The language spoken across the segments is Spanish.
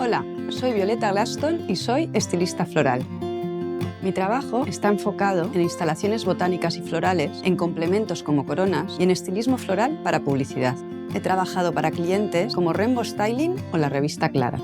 Hola, soy Violeta Glaston y soy estilista floral. Mi trabajo está enfocado en instalaciones botánicas y florales, en complementos como coronas y en estilismo floral para publicidad. He trabajado para clientes como Rainbow Styling o la revista Clara.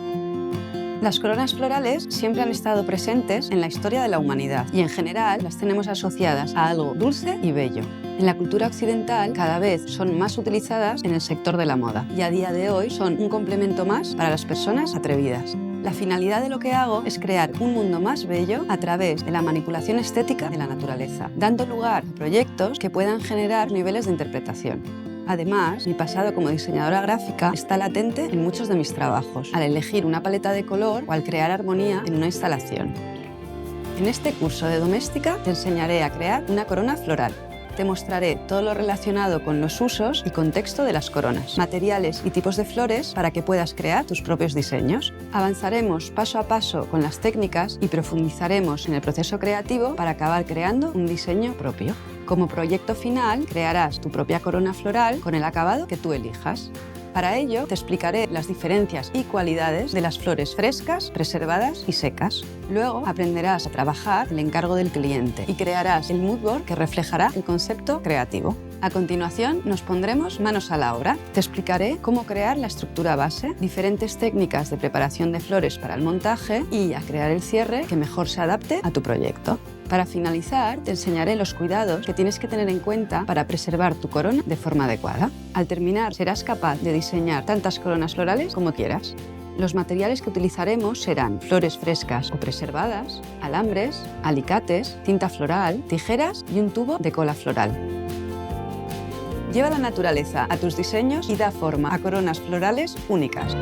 Las coronas florales siempre han estado presentes en la historia de la humanidad y en general las tenemos asociadas a algo dulce y bello. En la cultura occidental cada vez son más utilizadas en el sector de la moda y a día de hoy son un complemento más para las personas atrevidas. La finalidad de lo que hago es crear un mundo más bello a través de la manipulación estética de la naturaleza, dando lugar a proyectos que puedan generar niveles de interpretación. Además, mi pasado como diseñadora gráfica está latente en muchos de mis trabajos, al elegir una paleta de color o al crear armonía en una instalación. En este curso de doméstica te enseñaré a crear una corona floral. Te mostraré todo lo relacionado con los usos y contexto de las coronas, materiales y tipos de flores para que puedas crear tus propios diseños. Avanzaremos paso a paso con las técnicas y profundizaremos en el proceso creativo para acabar creando un diseño propio. Como proyecto final, crearás tu propia corona floral con el acabado que tú elijas. Para ello, te explicaré las diferencias y cualidades de las flores frescas, preservadas y secas. Luego, aprenderás a trabajar el encargo del cliente y crearás el mood board que reflejará el concepto creativo. A continuación, nos pondremos manos a la obra. Te explicaré cómo crear la estructura base, diferentes técnicas de preparación de flores para el montaje y a crear el cierre que mejor se adapte a tu proyecto. Para finalizar, te enseñaré los cuidados que tienes que tener en cuenta para preservar tu corona de forma adecuada. Al terminar, serás capaz de diseñar tantas coronas florales como quieras. Los materiales que utilizaremos serán flores frescas o preservadas, alambres, alicates, tinta floral, tijeras y un tubo de cola floral. Lleva la naturaleza a tus diseños y da forma a coronas florales únicas.